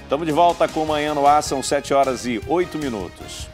Estamos de volta com Manhã no Ar, são 7h08.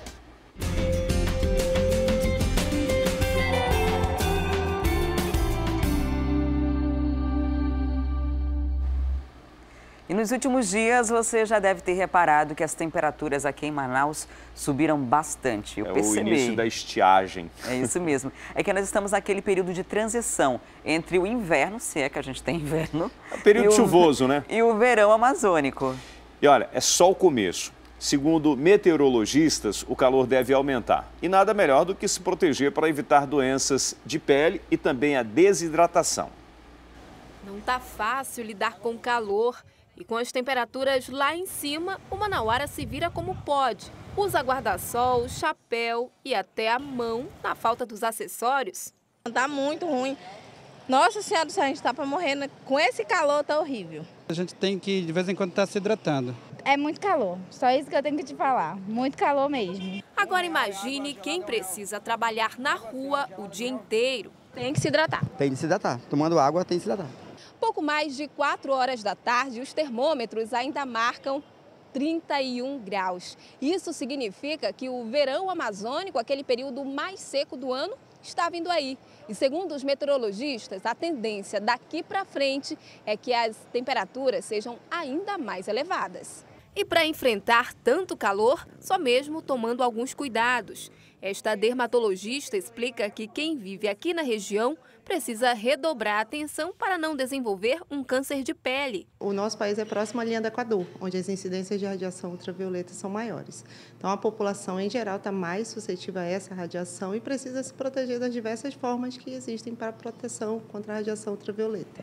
E nos últimos dias você já deve ter reparado que as temperaturas aqui em Manaus subiram bastante. Eu percebi. O início da estiagem. É isso mesmo. É que nós estamos naquele período de transição entre o inverno, se é que a gente tem inverno. É um período chuvoso, né? E o verão amazônico. E olha, é só o começo. Segundo meteorologistas, o calor deve aumentar. E nada melhor do que se proteger para evitar doenças de pele e também a desidratação. Não tá fácil lidar com o calor. E com as temperaturas lá em cima, o manauara se vira como pode. Usa guarda-sol, chapéu e até a mão na falta dos acessórios. Tá muito ruim. Nossa Senhora do Céu, a gente tá para morrer, né? Com esse calor tá horrível. A gente tem que, de vez em quando, estar se hidratando. É muito calor, só isso que eu tenho que te falar. Muito calor mesmo. Agora imagine quem precisa trabalhar na rua o dia inteiro. Tem que se hidratar. Tem que se hidratar. Tomando água, tem que se hidratar. Pouco mais de 4 horas da tarde, os termômetros ainda marcam 31 graus. Isso significa que o verão amazônico, aquele período mais seco do ano, está vindo aí. E segundo os meteorologistas, a tendência daqui para frente é que as temperaturas sejam ainda mais elevadas. E para enfrentar tanto calor, só mesmo tomando alguns cuidados. Esta dermatologista explica que quem vive aqui na região precisa redobrar a atenção para não desenvolver um câncer de pele. O nosso país é próximo à linha do Equador, onde as incidências de radiação ultravioleta são maiores. Então, a população, em geral, está mais suscetível a essa radiação e precisa se proteger das diversas formas que existem para proteção contra a radiação ultravioleta.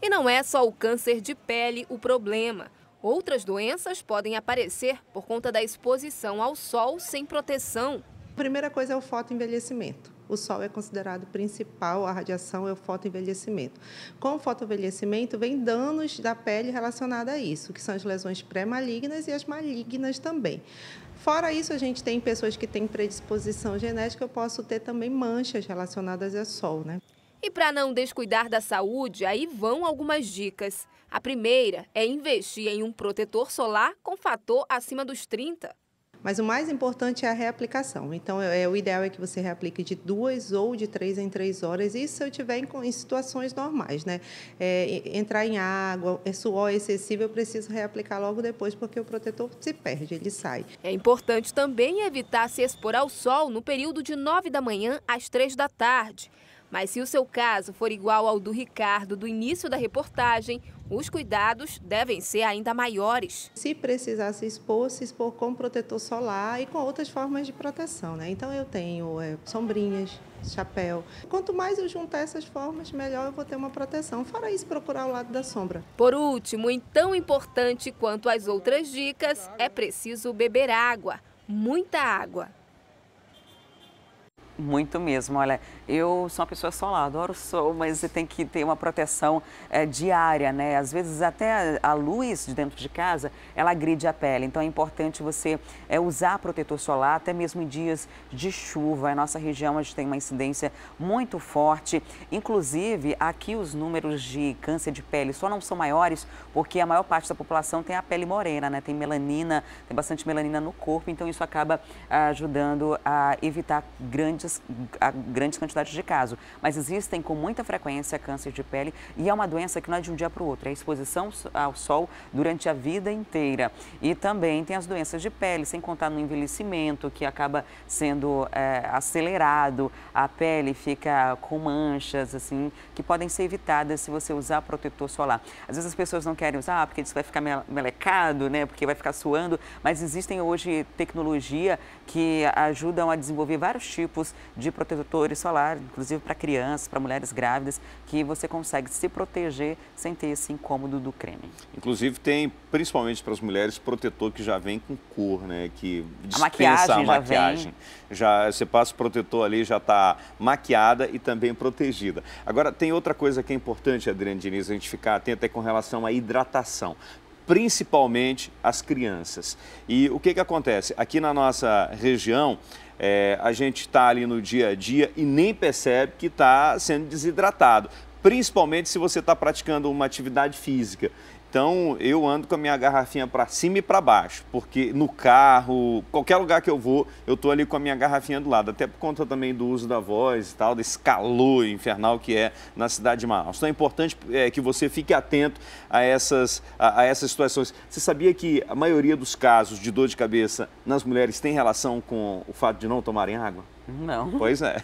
E não é só o câncer de pele o problema. Outras doenças podem aparecer por conta da exposição ao sol sem proteção. A primeira coisa é o fotoenvelhecimento. O sol é considerado principal, a radiação é o fotoenvelhecimento. Com o fotoenvelhecimento, vem danos da pele relacionados a isso, que são as lesões pré-malignas e as malignas também. Fora isso, a gente tem pessoas que têm predisposição genética, eu posso ter também manchas relacionadas ao sol, né? E para não descuidar da saúde, aí vão algumas dicas. A primeira é investir em um protetor solar com fator acima dos 30. Mas o mais importante é a reaplicação. Então, o ideal é que você reaplique de 2 ou de 3 em 3 horas. Isso se eu estiver em situações normais, né? Entrar em água, suor excessivo, eu preciso reaplicar logo depois, porque o protetor se perde, ele sai. É importante também evitar se expor ao sol no período de 9 da manhã às 3 da tarde. Mas se o seu caso for igual ao do Ricardo do início da reportagem, os cuidados devem ser ainda maiores. Se precisar se expor com protetor solar e com outras formas de proteção, né? Então eu tenho sombrinhas, chapéu. Quanto mais eu juntar essas formas, melhor eu vou ter uma proteção. Fora isso, procurar o lado da sombra. Por último, e tão importante quanto as outras dicas, é preciso beber água, muita água. Muito mesmo. Olha, eu sou uma pessoa solar, adoro o sol, mas você tem que ter uma proteção diária, né? Às vezes até a luz de dentro de casa, ela agride a pele. Então é importante você usar protetor solar, até mesmo em dias de chuva. A nossa região a gente tem uma incidência muito forte. Inclusive, aqui os números de câncer de pele só não são maiores porque a maior parte da população tem a pele morena, né? Tem melanina, tem bastante melanina no corpo, então isso acaba ajudando a evitar grandes quantidades de casos. Mas existem com muita frequência câncer de pele e é uma doença que não é de um dia para o outro, é a exposição ao sol durante a vida inteira. E também tem as doenças de pele, sem contar no envelhecimento, que acaba sendo acelerado, a pele fica com manchas, assim, que podem ser evitadas se você usar protetor solar. Às vezes as pessoas não querem usar porque isso vai ficar melecado, né, porque vai ficar suando, mas existem hoje tecnologia que ajudam a desenvolver vários tipos de protetores solares, inclusive para crianças, para mulheres grávidas, que você consegue se proteger sem ter esse incômodo do creme. Inclusive tem, principalmente para as mulheres, protetor que já vem com cor, né? Que dispensa a maquiagem. Já você passa o protetor ali, já está maquiada e também protegida. Agora, tem outra coisa que é importante, Adriane Diniz, a gente ficar atento com relação à hidratação, principalmente as crianças. E o que acontece? Aqui na nossa região, a gente está ali no dia a dia e nem percebe que está sendo desidratado, principalmente se você está praticando uma atividade física. Então, eu ando com a minha garrafinha para cima e para baixo, porque no carro, qualquer lugar que eu vou, eu estou ali com a minha garrafinha do lado, até por conta também do uso da voz e tal, desse calor infernal que é na cidade de Manaus. Então, é importante que você fique atento a essas situações. Você sabia que a maioria dos casos de dor de cabeça nas mulheres tem relação com o fato de não tomarem água? Não. Pois é.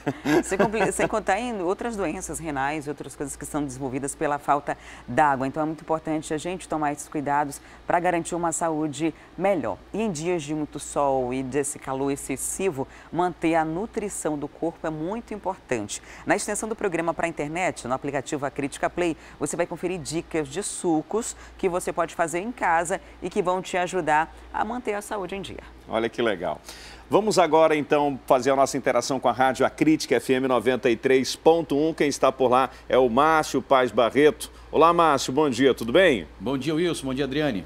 Sem contar em outras doenças renais e outras coisas que são desenvolvidas pela falta d'água. Então é muito importante a gente tomar esses cuidados para garantir uma saúde melhor. E em dias de muito sol e desse calor excessivo, manter a nutrição do corpo é muito importante. Na extensão do programa para a internet, no aplicativo A Crítica Play, você vai conferir dicas de sucos que você pode fazer em casa e que vão te ajudar a manter a saúde em dia. Olha que legal. Vamos agora, então, fazer a nossa interação com a rádio A Crítica FM 93.1. Quem está por lá é o Márcio Paz Barreto. Olá, Márcio, bom dia, tudo bem? Bom dia, Wilson, bom dia, Adriane.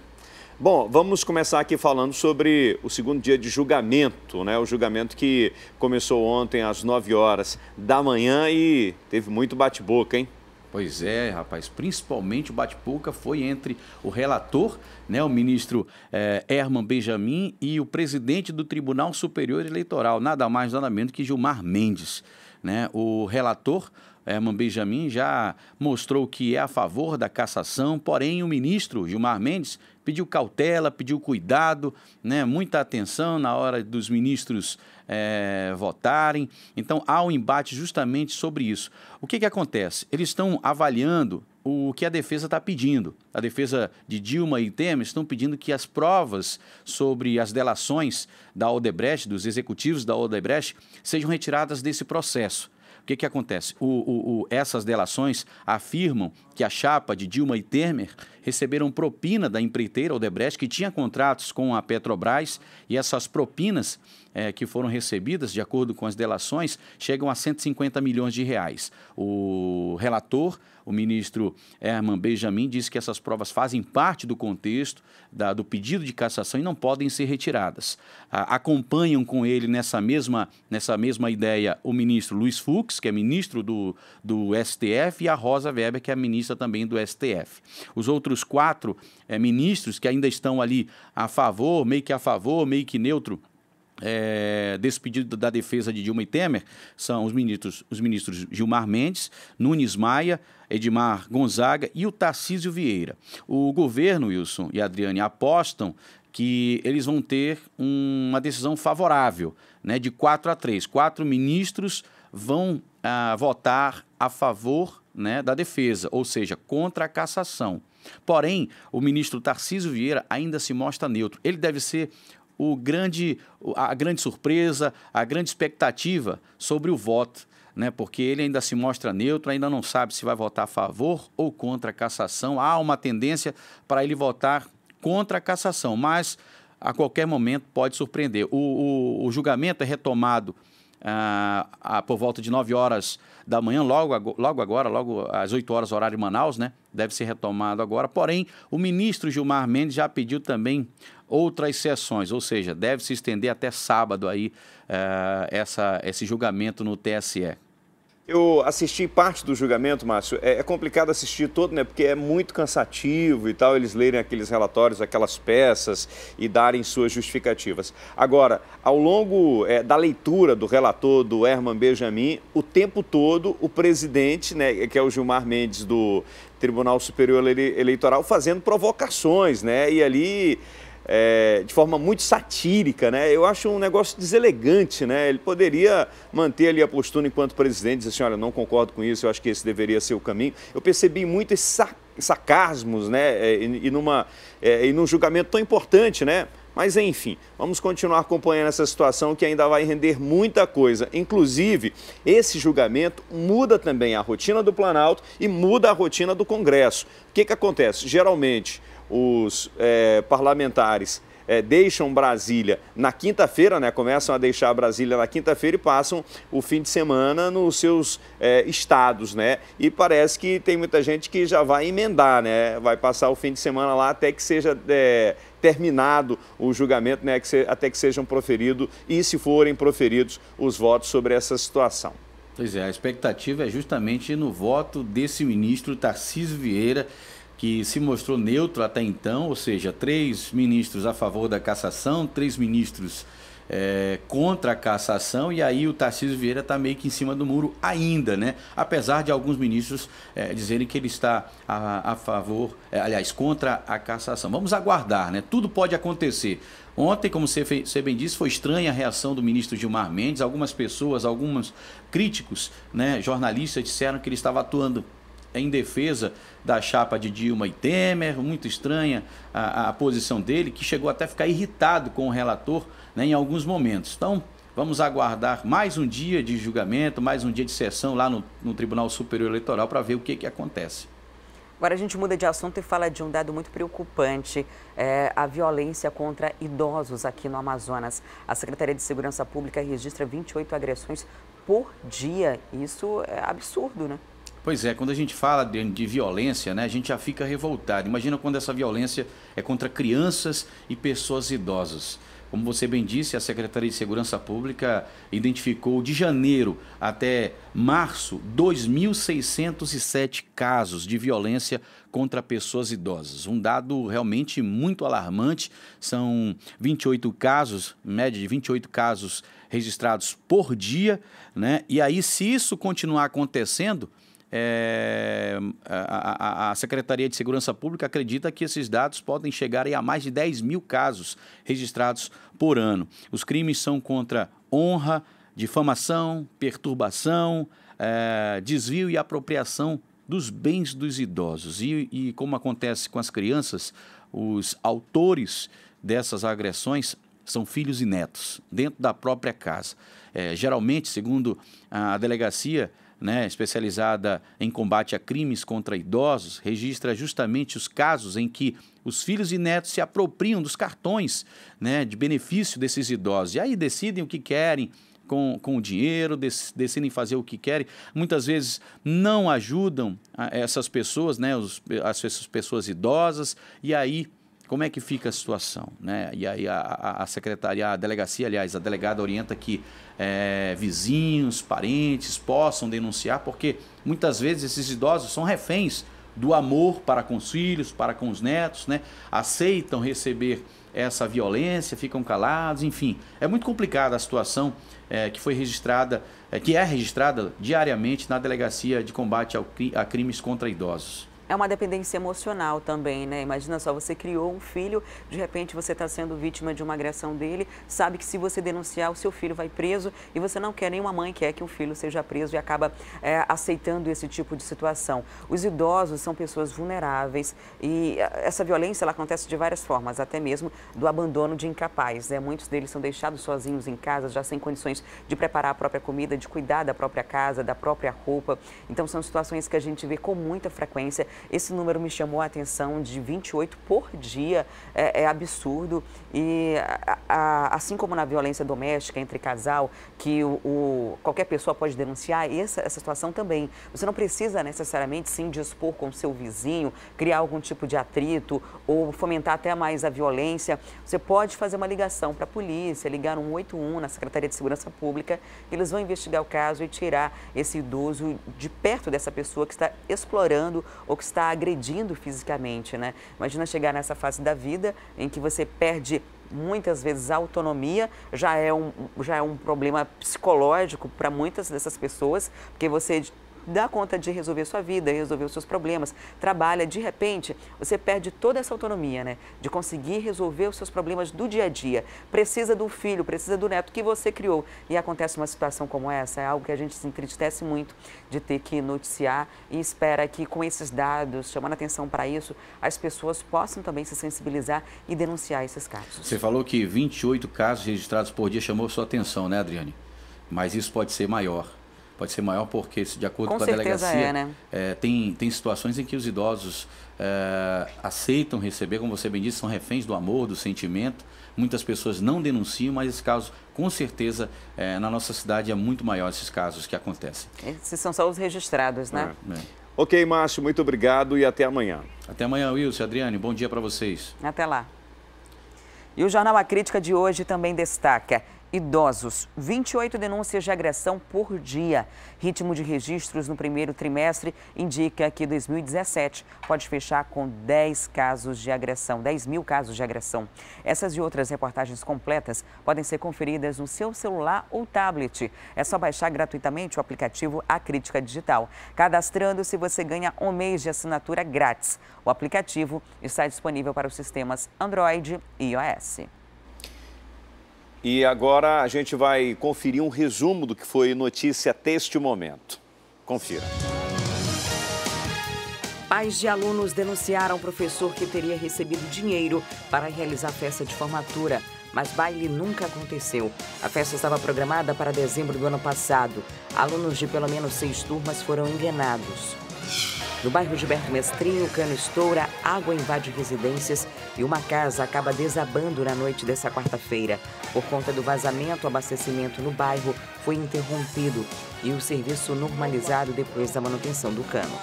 Bom, vamos começar aqui falando sobre o segundo dia de julgamento, né? O julgamento que começou ontem às 9 horas da manhã e teve muito bate-boca, hein? Pois é, rapaz, principalmente o bate-boca foi entre o relator, né, o ministro Herman Benjamin, e o presidente do Tribunal Superior Eleitoral, nada mais nada menos que Gilmar Mendes, né? O relator Herman Benjamin já mostrou que é a favor da cassação, porém o ministro Gilmar Mendes pediu cautela, pediu cuidado, né, muita atenção na hora dos ministros votarem. Então há um embate justamente sobre isso. O que acontece? Eles estão avaliando o que a defesa está pedindo. A defesa de Dilma e Temer estão pedindo que as provas sobre as delações da Odebrecht, dos executivos da Odebrecht, sejam retiradas desse processo. O que acontece? Essas delações afirmam que a chapa de Dilma e Temer receberam propina da empreiteira Odebrecht, que tinha contratos com a Petrobras, e essas propinas que foram recebidas, de acordo com as delações, chegam a 150 milhões de reais. O relator, o ministro Herman Benjamin, disse que essas provas fazem parte do contexto do pedido de cassação e não podem ser retiradas. Acompanham com ele nessa mesma ideia o ministro Luiz Fux, que é ministro do STF, e a Rosa Weber, que é ministra também do STF. Os outros 4 ministros que ainda estão ali a favor, meio que neutro, desse pedido da defesa de Dilma e Temer, são os ministros Gilmar Mendes, Nunes Maia, Edmar Gonzaga e o Tarcísio Vieira. O governo, Wilson e Adriane, apostam que eles vão ter uma decisão favorável, né, de 4-3. 4 ministros vão votar a favor, né, da defesa, ou seja, contra a cassação. Porém, o ministro Tarcísio Vieira ainda se mostra neutro. Ele deve ser a grande surpresa, a grande expectativa sobre o voto, né? Porque ele ainda se mostra neutro, ainda não sabe se vai votar a favor ou contra a cassação. Há uma tendência para ele votar contra a cassação, mas a qualquer momento pode surpreender. O julgamento é retomado por volta de 9 horas da manhã, logo às 8 horas, horário de Manaus, né? Deve ser retomado agora. Porém, o ministro Gilmar Mendes já pediu também outras sessões, ou seja, deve se estender até sábado aí esse julgamento no TSE. Eu assisti parte do julgamento, Márcio. É complicado assistir todo, né? Porque é muito cansativo e tal, eles lerem aqueles relatórios, aquelas peças e darem suas justificativas. Agora, ao longo da leitura do relator, do Herman Benjamin, o tempo todo o presidente, né, que é o Gilmar Mendes do Tribunal Superior Eleitoral, fazendo provocações, né? E ali de forma muito satírica, né? Eu acho um negócio deselegante, né? Ele poderia manter ali a postura enquanto presidente, dizer assim, olha, não concordo com isso, eu acho que esse deveria ser o caminho. Eu percebi muito esses sarcasmos, né? E num julgamento tão importante, né? Mas, enfim, vamos continuar acompanhando essa situação que ainda vai render muita coisa. Inclusive, esse julgamento muda também a rotina do Planalto e muda a rotina do Congresso. O que acontece? Geralmente, os parlamentares deixam Brasília na quinta-feira, né? Começam a deixar Brasília na quinta-feira e passam o fim de semana nos seus estados, né? E parece que tem muita gente que já vai emendar, né? Vai passar o fim de semana lá até que seja terminado o julgamento, né? Até que sejam proferidos, e se forem proferidos, os votos sobre essa situação. Pois é, a expectativa é justamente no voto desse ministro Tarcísio Vieira, que se mostrou neutro até então, ou seja, 3 ministros a favor da cassação, 3 ministros contra a cassação, e aí o Tarcísio Vieira está meio que em cima do muro ainda, né? Apesar de alguns ministros dizerem que ele está a favor, aliás, contra a cassação. Vamos aguardar, né? Tudo pode acontecer. Ontem, como você bem disse, foi estranha a reação do ministro Gilmar Mendes. Algumas pessoas, alguns críticos, né, jornalistas, disseram que ele estava atuando em defesa da chapa de Dilma e Temer. Muito estranha a posição dele, que chegou até a ficar irritado com o relator, né, em alguns momentos. Então, vamos aguardar mais um dia de julgamento, mais um dia de sessão lá no Tribunal Superior Eleitoral para ver o que acontece. Agora a gente muda de assunto e fala de um dado muito preocupante, a violência contra idosos aqui no Amazonas. A Secretaria de Segurança Pública registra 28 agressões por dia. Isso é absurdo, né? Pois é, quando a gente fala de violência, né, a gente já fica revoltado. Imagina quando essa violência é contra crianças e pessoas idosas. Como você bem disse, a Secretaria de Segurança Pública identificou de janeiro até março 2.607 casos de violência contra pessoas idosas. Um dado realmente muito alarmante. São 28 casos, média de 28 casos registrados por dia, né? E aí, se isso continuar acontecendo, a Secretaria de Segurança Pública acredita que esses dados podem chegar a mais de 10 mil casos registrados por ano. Os crimes são contra honra, difamação, perturbação, desvio e apropriação dos bens dos idosos. E como acontece com as crianças, os autores dessas agressões são filhos e netos, dentro da própria casa. Geralmente, segundo a delegacia, né, especializada em combate a crimes contra idosos, registra justamente os casos em que os filhos e netos se apropriam dos cartões, né, de benefício desses idosos. E aí decidem o que querem com o dinheiro, decidem fazer o que querem. Muitas vezes não ajudam essas pessoas, né, essas pessoas idosas, e aí como é que fica a situação, né? E aí a secretaria, a delegacia, aliás, a delegada orienta que vizinhos, parentes possam denunciar, porque muitas vezes esses idosos são reféns do amor para com os filhos, para com os netos, né? Aceitam receber essa violência, ficam calados, enfim. É muito complicada a situação que foi registrada, que é registrada diariamente na Delegacia de Combate a Crimes contra Idosos. É uma dependência emocional também, né? Imagina só, você criou um filho, de repente você está sendo vítima de uma agressão dele, sabe que se você denunciar, o seu filho vai preso e você não quer, nenhuma mãe quer que o filho seja preso e acaba aceitando esse tipo de situação. Os idosos são pessoas vulneráveis e essa violência ela acontece de várias formas, até mesmo do abandono de incapaz, né? Muitos deles são deixados sozinhos em casa, já sem condições de preparar a própria comida, de cuidar da própria casa, da própria roupa. Então são situações que a gente vê com muita frequência. Esse número me chamou a atenção, de 28 por dia, é absurdo. E assim como na violência doméstica entre casal, que qualquer pessoa pode denunciar, essa situação também. Você não precisa necessariamente se indispor com o seu vizinho, criar algum tipo de atrito ou fomentar até mais a violência. Você pode fazer uma ligação para a polícia, ligar 181 na Secretaria de Segurança Pública, eles vão investigar o caso e tirar esse idoso de perto dessa pessoa que está explorando ou que está agredindo fisicamente, né? Imagina chegar nessa fase da vida em que você perde muitas vezes a autonomia, já é um problema psicológico para muitas dessas pessoas, porque você dá conta de resolver sua vida, resolver os seus problemas, trabalha, de repente, você perde toda essa autonomia, né? De conseguir resolver os seus problemas do dia a dia. Precisa do filho, precisa do neto que você criou. E acontece uma situação como essa, é algo que a gente se entristece muito de ter que noticiar e espera que com esses dados, chamando atenção para isso, as pessoas possam também se sensibilizar e denunciar esses casos. Você falou que 28 casos registrados por dia chamou sua atenção, né, Adriane? Mas isso pode ser maior. Pode ser maior porque, de acordo com a delegacia, né? Tem situações em que os idosos aceitam receber, como você bem disse, são reféns do amor, do sentimento. Muitas pessoas não denunciam, mas esse caso, com certeza, na nossa cidade é muito maior esses casos que acontecem. Esses são só os registrados, né? Ok, Márcio, muito obrigado e até amanhã. Até amanhã, Wilson, Adriane, bom dia para vocês. Até lá. E o Jornal A Crítica de hoje também destaca: Idosos, 28 denúncias de agressão por dia. Ritmo de registros no primeiro trimestre indica que 2017 pode fechar com 10 casos de agressão, 10 mil casos de agressão. Essas e outras reportagens completas podem ser conferidas no seu celular ou tablet. É só baixar gratuitamente o aplicativo A Crítica Digital. Cadastrando-se, você ganha um mês de assinatura grátis. O aplicativo está disponível para os sistemas Android e iOS. E agora a gente vai conferir um resumo do que foi notícia até este momento. Confira. Pais de alunos denunciaram o professor que teria recebido dinheiro para realizar festa de formatura, mas baile nunca aconteceu. A festa estava programada para dezembro do ano passado. Alunos de pelo menos 6 turmas foram enganados. No bairro Gilberto Mestrinho, o cano estoura, água invade residências e uma casa acaba desabando na noite dessa quarta-feira. Por conta do vazamento, o abastecimento no bairro foi interrompido e o serviço normalizado depois da manutenção do cano.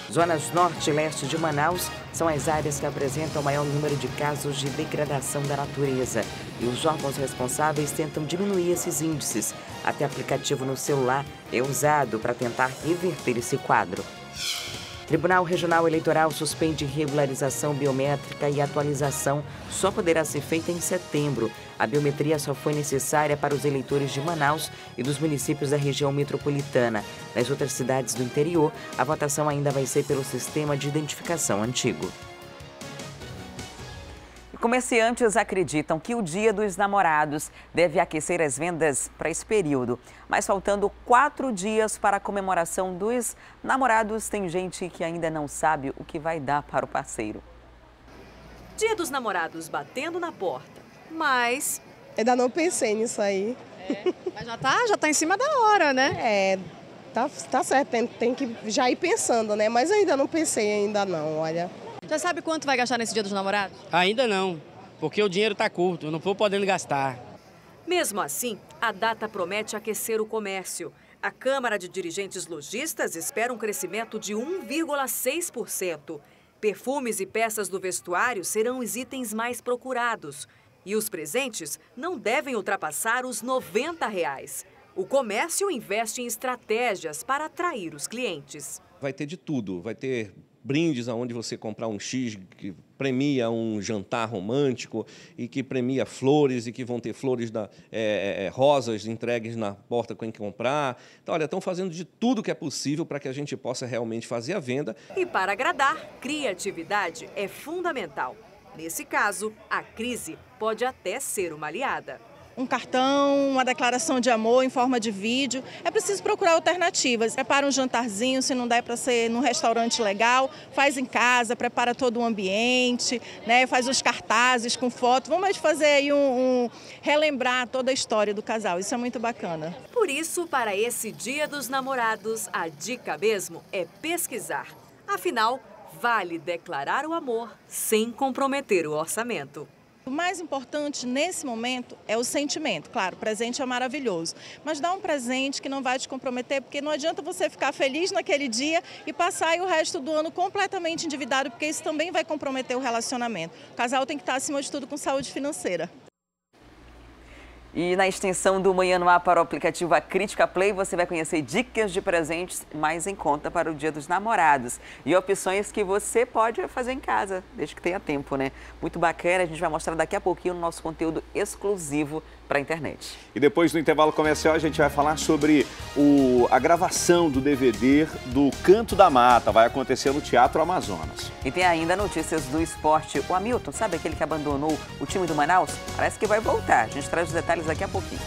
Zonas norte e leste de Manaus são as áreas que apresentam o maior número de casos de degradação da natureza. E os órgãos responsáveis tentam diminuir esses índices. Até aplicativo no celular é usado para tentar reverter esse quadro. Tribunal Regional Eleitoral suspende regularização biométrica e atualização só poderá ser feita em setembro. A biometria só foi necessária para os eleitores de Manaus e dos municípios da região metropolitana. Nas outras cidades do interior, a votação ainda vai ser pelo sistema de identificação antigo. Comerciantes acreditam que o Dia dos Namorados deve aquecer as vendas para esse período. Mas faltando 4 dias para a comemoração dos namorados, tem gente que ainda não sabe o que vai dar para o parceiro. Dia dos Namorados batendo na porta, mas... Ainda não pensei nisso aí. Mas já tá em cima da hora, né? Tá certo, tem que já ir pensando, né? Mas ainda não pensei ainda não, olha. Já sabe quanto vai gastar nesse Dia dos Namorados? Ainda não, porque o dinheiro está curto, eu não estou podendo gastar. Mesmo assim, a data promete aquecer o comércio. A Câmara de Dirigentes Lojistas espera um crescimento de 1,6%. Perfumes e peças do vestuário serão os itens mais procurados. E os presentes não devem ultrapassar os R$ 90. O comércio investe em estratégias para atrair os clientes. Vai ter de tudo, vai ter brindes onde você comprar um X que premia um jantar romântico e que premia flores e que vão ter flores rosas entregues na porta com quem comprar. Então, olha, estão fazendo de tudo que é possível para que a gente possa realmente fazer a venda. E para agradar, criatividade é fundamental. Nesse caso, a crise pode até ser uma aliada. Um cartão, uma declaração de amor em forma de vídeo. É preciso procurar alternativas. Prepara um jantarzinho, se não der para ser num restaurante legal, faz em casa, prepara todo o ambiente, né? Faz os cartazes com foto. Vamos fazer aí relembrar toda a história do casal. Isso é muito bacana. Por isso, para esse Dia dos Namorados, a dica mesmo é pesquisar. Afinal, vale declarar o amor sem comprometer o orçamento. O mais importante nesse momento é o sentimento. Claro, o presente é maravilhoso, mas dá um presente que não vai te comprometer, porque não adianta você ficar feliz naquele dia e passar aí o resto do ano completamente endividado, porque isso também vai comprometer o relacionamento. O casal tem que estar, acima de tudo, com saúde financeira. E na extensão do Manhã no Ar para o aplicativo A Crítica Play, você vai conhecer dicas de presentes mais em conta para o Dia dos Namorados. E opções que você pode fazer em casa, desde que tenha tempo, né? Muito bacana, a gente vai mostrar daqui a pouquinho no nosso conteúdo exclusivo para a internet. E depois do intervalo comercial, a gente vai falar sobre a gravação do DVD do Canto da Mata. Vai acontecer no Teatro Amazonas. E tem ainda notícias do esporte. O Hamilton, sabe aquele que abandonou o time do Manaus? Parece que vai voltar. A gente traz os detalhes daqui a pouquinho.